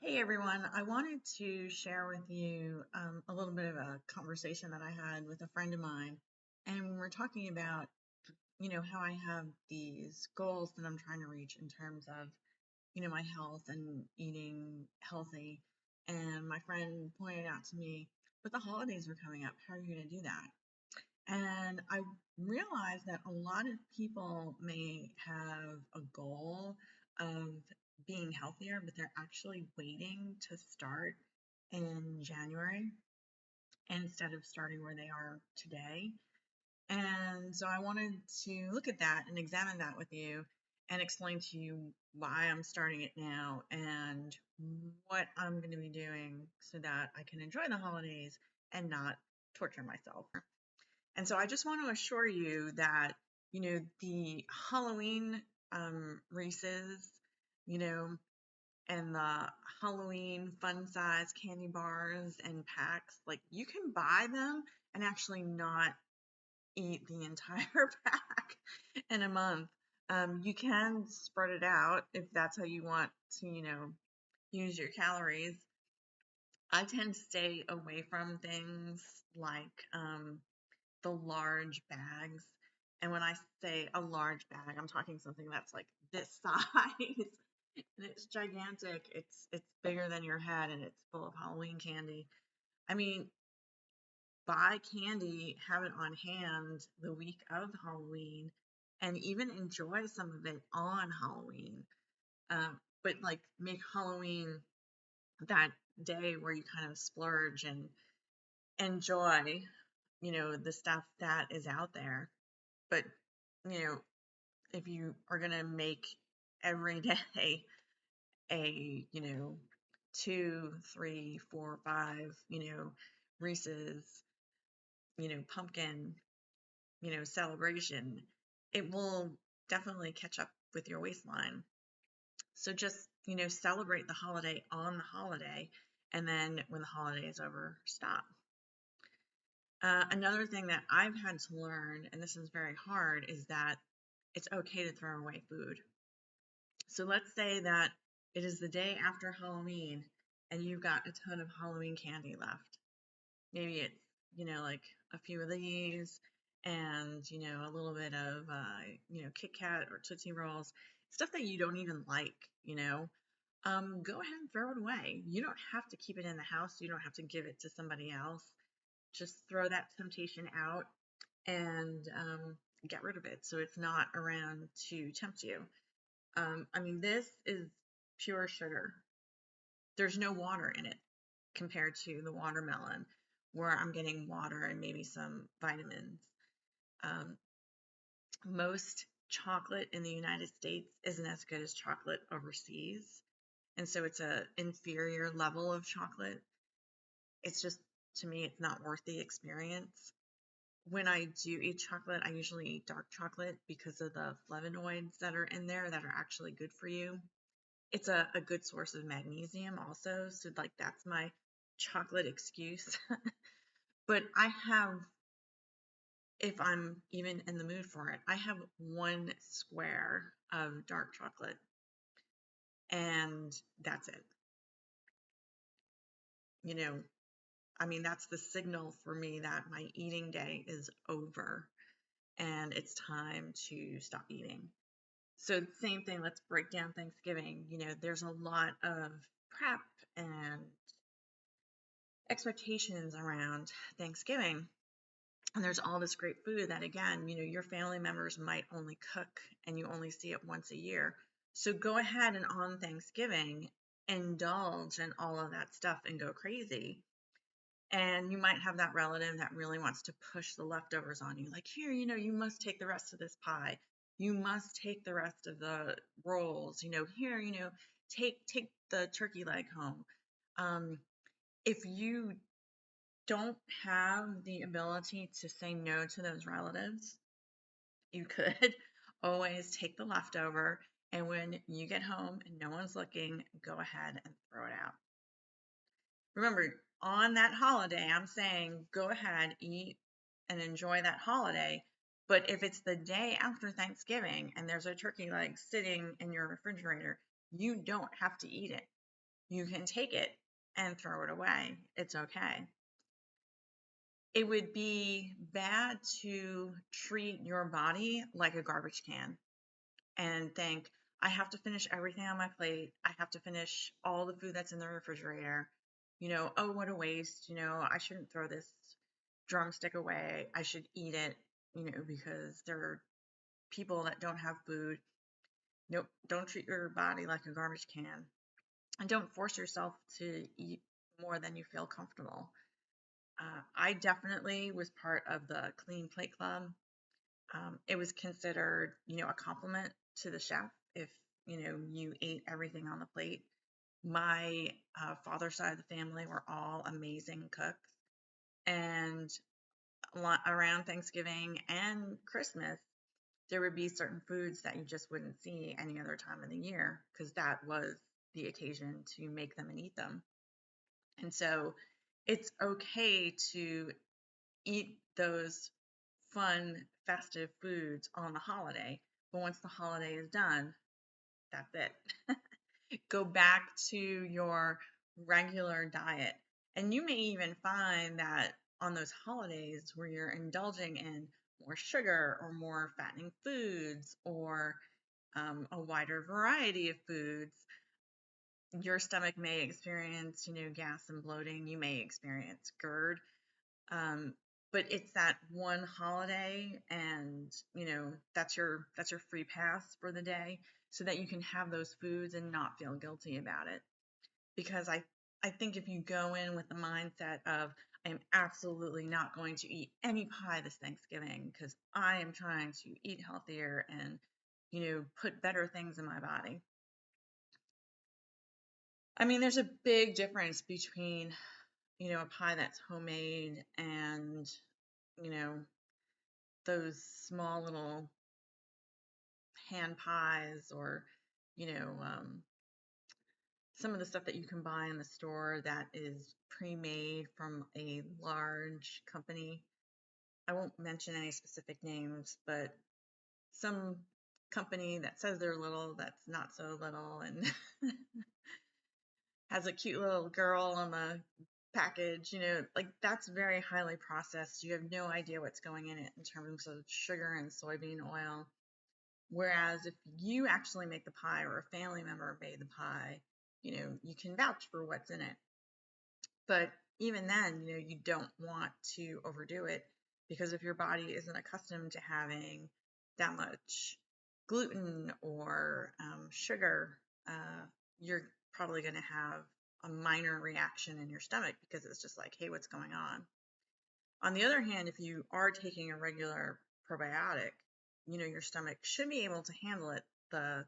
Hey everyone, I wanted to share with you a little bit of a conversation that I had with a friend of mine. And we were talking about, how I have these goals that I'm trying to reach in terms of, my health and eating healthy. And my friend pointed out to me, but the holidays are coming up. How are you going to do that? And I realized that a lot of people may have a goal of being healthier, but they're actually waiting to start in January instead of starting where they are today. And so I wanted to look at that and examine that with you and explain to you why I'm starting it now and what I'm going to be doing so that I can enjoy the holidays and not torture myself. And so I just want to assure you that, the Halloween Reese's, you know, and the Halloween fun size candy bars and packs, like you can buy them and actually not eat the entire pack in a month. You can spread it out if that's how you want to, use your calories. I tend to stay away from things like the large bags. And when I say a large bag, I'm talking something that's like this size and it's gigantic. It's bigger than your head and it's full of Halloween candy. I mean, buy candy, have it on hand the week of Halloween, and even enjoy some of it on Halloween. But like make Halloween that day where you kind of splurge and enjoy, the stuff that is out there. But, you know, if you are going to make every day a, two, three, four, five, Reese's, pumpkin, celebration, it will definitely catch up with your waistline. So just, celebrate the holiday on the holiday. And then when the holiday is over, stop. Another thing that I've had to learn, and this is very hard, is that it's okay to throw away food. So let's say that it is the day after Halloween and you've got a ton of Halloween candy left. Maybe it's, like a few of these and, a little bit of, Kit Kat or Tootsie Rolls, stuff that you don't even like, go ahead and throw it away. You don't have to keep it in the house. You don't have to give it to somebody else. Just throw that temptation out and get rid of it so it's not around to tempt you. I mean, this is pure sugar. There's no water in it compared to the watermelon, where I'm getting water and maybe some vitamins. Um, most chocolate in the United States isn't as good as chocolate overseas. And so it's a inferior level of chocolate. It's just, to me, it's not worth the experience. When I do eat chocolate, I usually eat dark chocolate because of the flavonoids that are in there that are actually good for you. It's a good source of magnesium also. So like that's my chocolate excuse. But I have, if I'm even in the mood for it, I have one square of dark chocolate and that's it. You know, I mean, that's the signal for me that my eating day is over and it's time to stop eating. So same thing, let's break down Thanksgiving. There's a lot of prep and expectations around Thanksgiving. And there's all this great food that, again, your family members might only cook and you only see it once a year. So go ahead and on Thanksgiving, indulge in all of that stuff and go crazy. And you might have that relative that really wants to push the leftovers on you. Like, here, you must take the rest of this pie. You must take the rest of the rolls. Here, take the turkey leg home. If you don't have the ability to say no to those relatives, you could always take the leftover, and when you get home and no one's looking, go ahead and throw it out. Remember, on that holiday, I'm saying go ahead, eat, and enjoy that holiday. But if it's the day after Thanksgiving and there's a turkey leg sitting in your refrigerator, you don't have to eat it. you can take it and throw it away. It's okay. It would be bad to treat your body like a garbage can and think, I have to finish everything on my plate. I have to finish all the food that's in the refrigerator. Oh, what a waste. I shouldn't throw this drumstick away. I should eat it, because there are people that don't have food. Nope, don't treat your body like a garbage can. And don't force yourself to eat more than you feel comfortable. I definitely was part of the Clean Plate Club. It was considered, a compliment to the chef if, you ate everything on the plate. My father's side of the family were all amazing cooks. And around Thanksgiving and Christmas, there would be certain foods that you just wouldn't see any other time of the year because that was the occasion to make them and eat them. And so it's okay to eat those fun, festive foods on the holiday. But once the holiday is done, that's it. Go back to your regular diet. And you may even find that on those holidays where you're indulging in more sugar or more fattening foods or a wider variety of foods, your stomach may experience, gas and bloating. You may experience GERD. Um, but it's that one holiday, and that's your free pass for the day, so that you can have those foods and not feel guilty about it. Because I think if you go in with the mindset of I am absolutely not going to eat any pie this Thanksgiving because I am trying to eat healthier and put better things in my body. I mean, there's a big difference between a pie that's homemade and you know those small little hand pies or you know um, some of the stuff that you can buy in the store that is pre-made from a large company. I won't mention any specific names, but some company that says they're little that's not so little and has a cute little girl on the package, like that's very highly processed. You have no idea what's going in it in terms of sugar and soybean oil. Whereas if you actually make the pie or a family member made the pie, you can vouch for what's in it. But even then, you don't want to overdo it because if your body isn't accustomed to having that much gluten or sugar, you're probably going to have a minor reaction in your stomach because it's just like, hey, what's going on? On the other hand, if you are taking a regular probiotic, your stomach should be able to handle it. The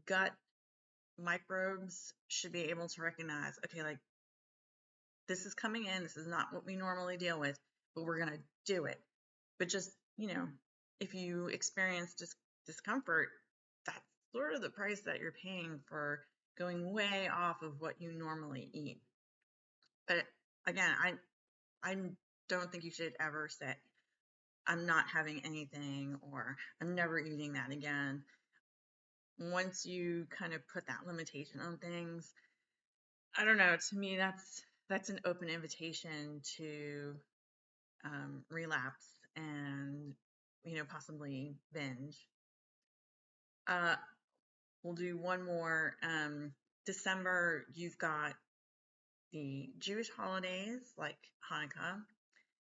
gut microbes should be able to recognize, okay, like this is coming in, this is not what we normally deal with, but we're going to do it. But just, if you experience discomfort, that's sort of the price that you're paying for going way off of what you normally eat. But again, I don't think you should ever say, I'm not having anything or I'm never eating that again. Once you kind of put that limitation on things, I don't know, to me that's an open invitation to relapse and possibly binge. We'll do one more. December, you've got the Jewish holidays like Hanukkah,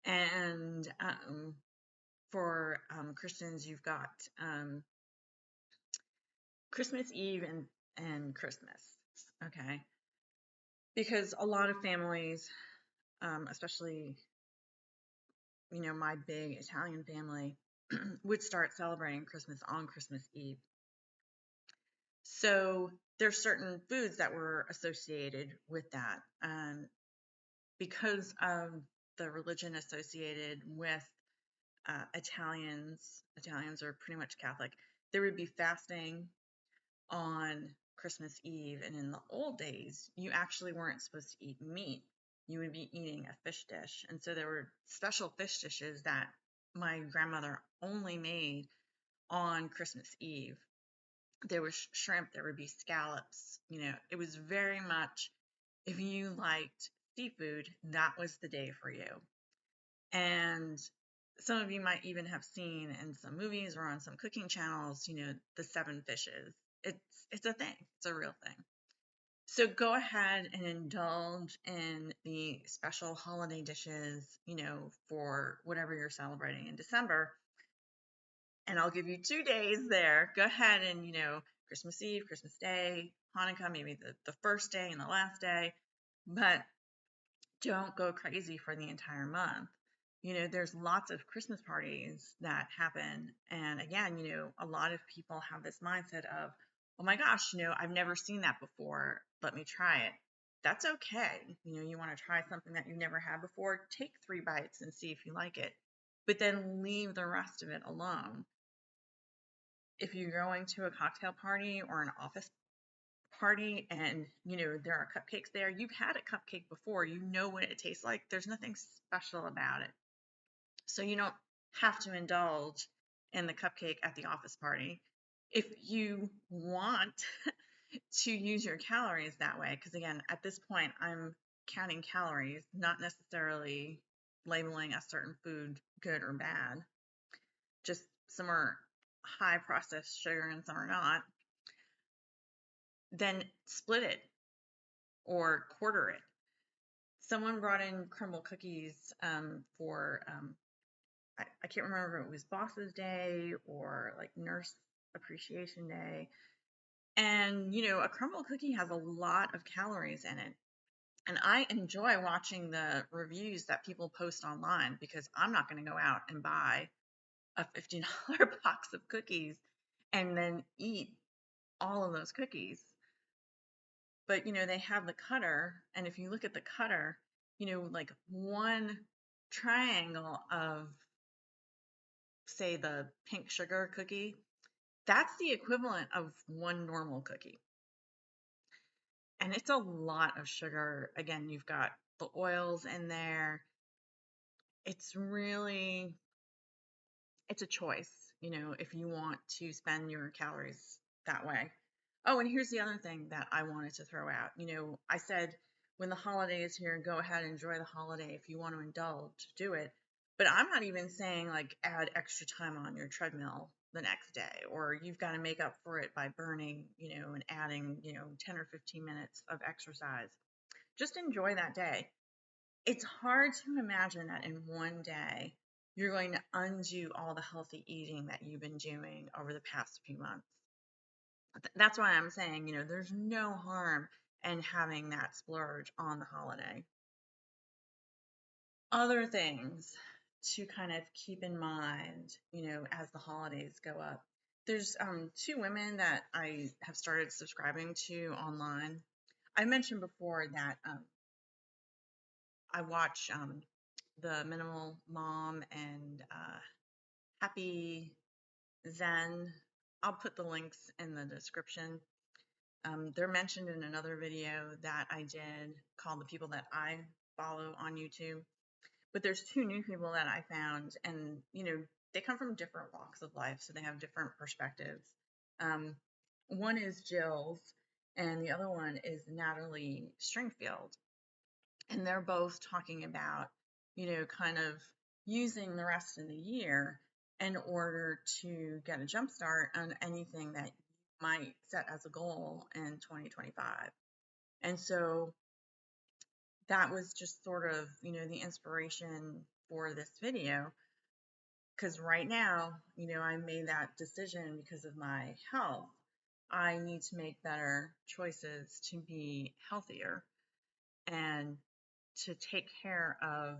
and for Christians, you've got Christmas Eve and Christmas. Okay, because a lot of families, especially my big Italian family, would start celebrating Christmas on Christmas Eve. So there's certain foods that were associated with that. Because of the religion associated with Italians are pretty much Catholic, there would be fasting on Christmas Eve. And in the old days, you actually weren't supposed to eat meat. You would be eating a fish dish. And so there were special fish dishes that my grandmother only made on Christmas Eve. There was shrimp, there would be scallops. It was very much, if you liked seafood, that was the day for you. And some of you might even have seen in some movies or on some cooking channels, the seven fishes. It's a thing. It's a real thing. So go ahead and indulge in the special holiday dishes, for whatever you're celebrating in December. And I'll give you 2 days there. Go ahead and, Christmas Eve, Christmas Day, Hanukkah, maybe the first day and the last day. But don't go crazy for the entire month. There's lots of Christmas parties that happen. And again, a lot of people have this mindset of, oh my gosh, I've never seen that before. Let me try it. That's okay. You want to try something that you've never had before, take 3 bites and see if you like it, but then leave the rest of it alone. If you're going to a cocktail party or an office party and there are cupcakes there, you've had a cupcake before, you know what it tastes like. There's nothing special about it, so you don't have to indulge in the cupcake at the office party. If you want to use your calories that way, because again, at this point I'm counting calories, not necessarily labeling a certain food good or bad, just some are high processed sugar and some are not, then split it or quarter it. Someone brought in crumble cookies for, I can't remember if it was Boss's Day or like Nurse Appreciation Day. And, a crumble cookie has a lot of calories in it. And I enjoy watching the reviews that people post online, because I'm not going to go out and buy a $15 box of cookies and then eat all of those cookies. But, they have the cutter. And if you look at the cutter, like one triangle of, say, the pink sugar cookie, that's the equivalent of one normal cookie. And it's a lot of sugar. Again, you've got the oils in there. It's really, it's a choice, if you want to spend your calories that way. Oh, and here's the other thing that I wanted to throw out. I said when the holiday is here, go ahead and enjoy the holiday. If you want to indulge, do it. But I'm not even saying like add extra time on your treadmill the next day, or you've got to make up for it by burning, and adding, 10 or 15 minutes of exercise. Just enjoy that day. It's hard to imagine that in one day you're going to undo all the healthy eating that you've been doing over the past few months. That's why I'm saying, there's no harm in having that splurge on the holiday. Other things to kind of keep in mind, as the holidays go up. There's 2 women that I have started subscribing to online. I mentioned before that I watch the Minimal Mom and Happy Zen. I'll put the links in the description. They're mentioned in another video that I did called The People That I Follow on YouTube. But there's 2 new people that I found, and they come from different walks of life, so they have different perspectives. One is Jill's, and the other one is Natalie Stringfield. And they're both talking about, kind of using the rest of the year in order to get a jump start on anything that you might set as a goal in 2025. And so that was just sort of, the inspiration for this video, because right now, I made that decision because of my health. I need to make better choices to be healthier and to take care of,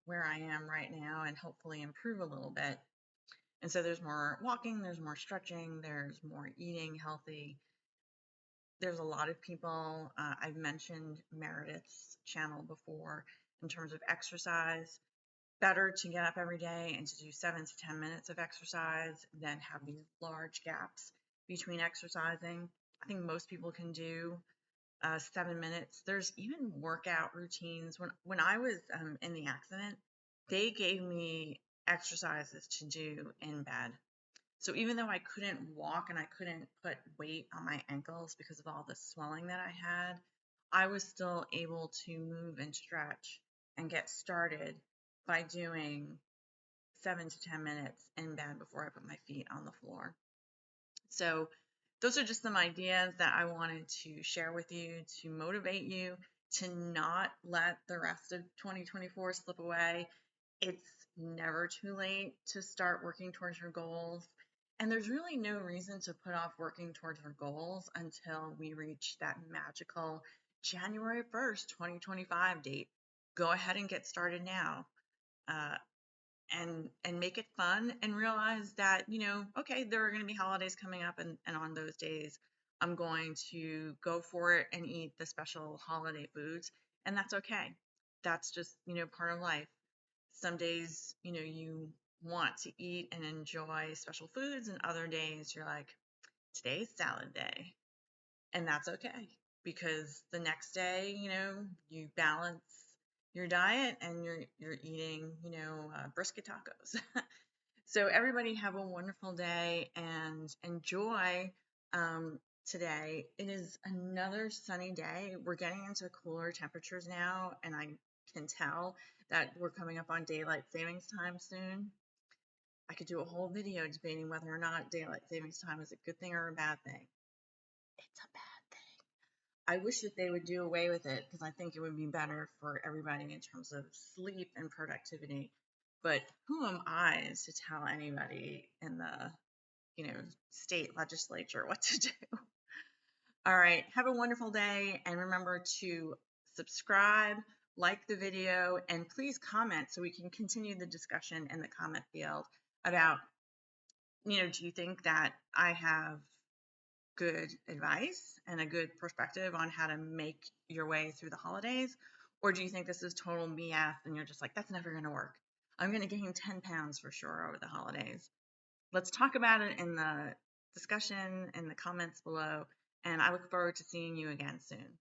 where I am right now and hopefully improve a little bit. And so there's more walking, there's more stretching, there's more eating healthy. There's a lot of people, I've mentioned Meredith's channel before in terms of exercise. Better to get up every day and to do 7 to 10 minutes of exercise than have these large gaps between exercising. I think most people can do 7 minutes. There's even workout routines. When I was in the accident, they gave me exercises to do in bed. So even though I couldn't walk and I couldn't put weight on my ankles because of all the swelling that I had, I was still able to move and stretch and get started by doing 7 to 10 minutes in bed before I put my feet on the floor. So those are just some ideas that I wanted to share with you to motivate you to not let the rest of 2024 slip away. It's never too late to start working towards your goals. And there's really no reason to put off working towards our goals until we reach that magical January 1st, 2025 date. Go ahead and get started now. Uh, and make it fun and realize that, okay, there are going to be holidays coming up, and on those days I'm going to go for it and eat the special holiday foods, and that's okay. That's just, part of life. Some days, you want to eat and enjoy special foods, and other days you're like, today's salad day, and that's okay, because the next day, you balance your diet and you're eating, brisket tacos. So everybody have a wonderful day and enjoy today. It is another sunny day. We're getting into cooler temperatures now, and I can tell that we're coming up on daylight savings time soon. I could do a whole video debating whether or not daylight savings time is a good thing or a bad thing. It's a bad thing. I wish that they would do away with it, because I think it would be better for everybody in terms of sleep and productivity. But who am I to tell anybody in the, state legislature what to do? All right. Have a wonderful day. And remember to subscribe, like the video, and please comment so we can continue the discussion in the comment field about, do you think that I have good advice and a good perspective on how to make your way through the holidays? Or do you think this is total BS and you're just like, that's never going to work? I'm going to gain 10 pounds for sure over the holidays. Let's talk about it in the discussion in the comments below. And I look forward to seeing you again soon.